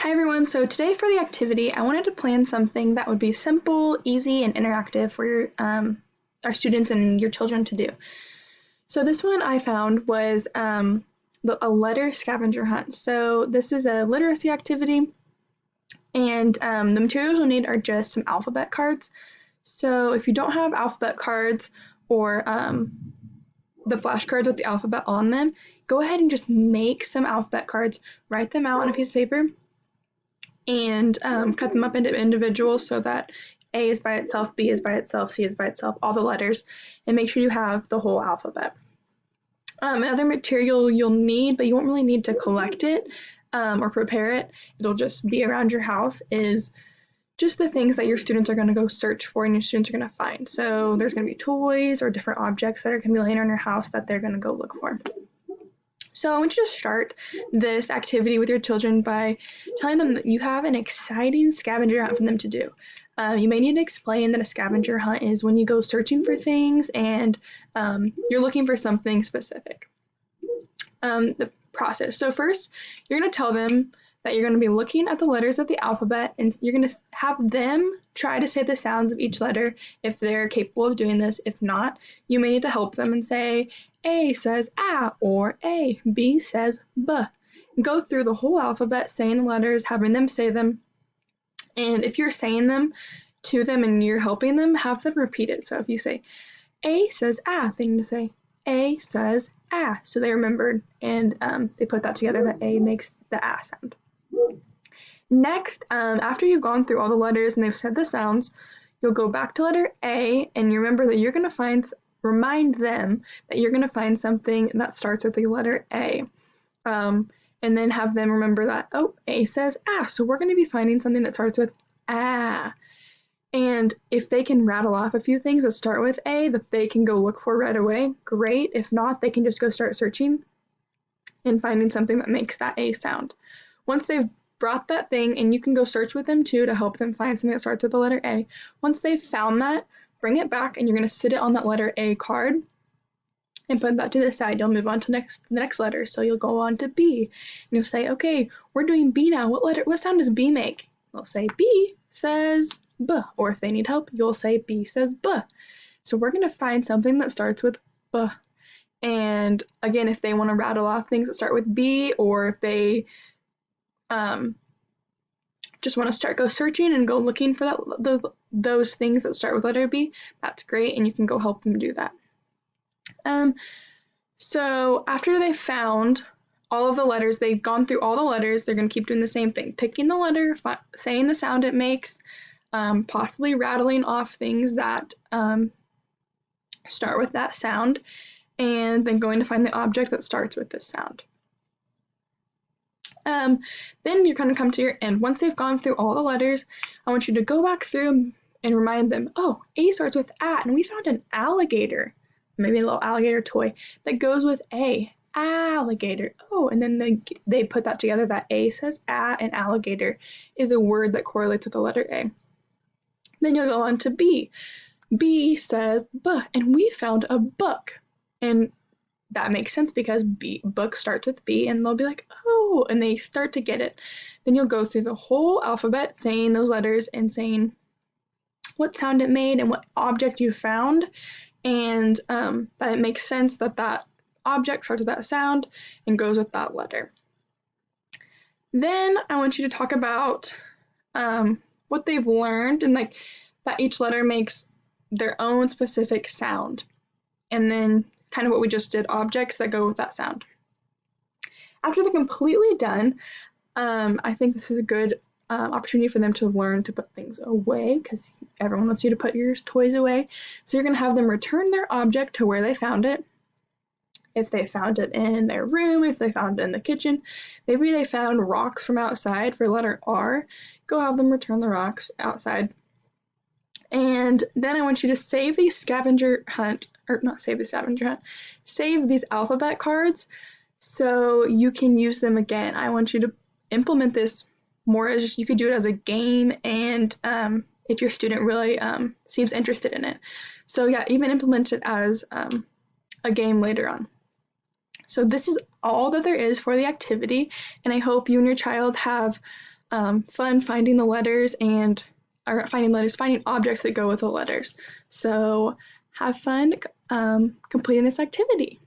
Hi everyone, so today for the activity, I wanted to plan something that would be simple, easy, and interactive for our students and your children to do. So this one I found was a letter scavenger hunt. So this is a literacy activity, and the materials you'll need are just some alphabet cards. So if you don't have alphabet cards or the flashcards with the alphabet on them, go ahead and just make some alphabet cards, write them out on a piece of paper, and cut them up into individuals so that A is by itself, B is by itself, C is by itself, all the letters, and make sure you have the whole alphabet. Another material you'll need, but you won't really need to collect it or prepare it, it'll just be around your house, is just the things that your students are going to go search for and your students are going to find. So there's going to be toys or different objects that are going to be laying around your house that they're going to go look for. So I want you to start this activity with your children by telling them that you have an exciting scavenger hunt for them to do. You may need to explain that a scavenger hunt is when you go searching for things and you're looking for something specific. The process. So first, you're going to tell them that you're going to be looking at the letters of the alphabet and you're going to have them try to say the sounds of each letter if they're capable of doing this. If not, you may need to help them and say, A says A or A, B says B. Go through the whole alphabet saying the letters, having them say them, and if you're saying them to them and you're helping them, have them repeat it. So if you say A says A, they need to say A says A, so they remembered and they put that together that A makes the A sound. Next, after you've gone through all the letters and they've said the sounds, you'll go back to letter A and you remember that you're going to remind them that you're going to find something that starts with the letter A. And then have them remember that, oh, A says A, so we're going to be finding something that starts with A. And if they can rattle off a few things that start with A that they can go look for right away, great. If not, they can just go start searching and finding something that makes that A sound. Once they've brought that thing, and you can go search with them too to help them find something that starts with the letter A. Once they've found that, bring it back and you're going to sit it on that letter A card and put that to the side. You'll move on to the next letter. So you'll go on to B and you'll say, okay, we're doing B now. What sound does B make? They'll say B says B, or if they need help, you'll say B says B. So we're going to find something that starts with B. And again, if they want to rattle off things that start with B, or if they just want to go searching and go looking for those things that start with letter B, that's great, and you can go help them do that. So after they've found all of the letters, they've gone through all the letters, they're going to keep doing the same thing, picking the letter, saying the sound it makes, possibly rattling off things that start with that sound, and then going to find the object that starts with this sound. Then you're going to come to your end. Once they've gone through all the letters, I want you to go back through and remind them, oh, A starts with A, and we found an alligator, maybe a little alligator toy, that goes with A, alligator. Oh, and then they put that together, that A says A, and alligator is a word that correlates with the letter A. Then you'll go on to B. B says B, and we found a book. And that makes sense because book starts with B, and they'll be like, oh, and they start to get it. Then you'll go through the whole alphabet saying those letters and saying what sound it made and what object you found, and that it makes sense that that object starts with that sound and goes with that letter. Then I want you to talk about what they've learned and like that each letter makes their own specific sound, and then kind of what we just did, objects that go with that sound. After they're completely done, I think this is a good opportunity for them to learn to put things away, because everyone wants you to put your toys away. So you're going to have them return their object to where they found it. If they found it in their room, if they found it in the kitchen, maybe they found rocks from outside for letter R, go have them return the rocks outside. And then I want you to save these scavenger hunt, or not save the scavenger hunt, save these alphabet cards so you can use them again. I want you to implement this more as just, you could do it as a game, and if your student really seems interested in it. So yeah, even implement it as a game later on. So this is all that there is for the activity, and I hope you and your child have fun finding the letters and or finding objects that go with the letters. So have fun completing this activity.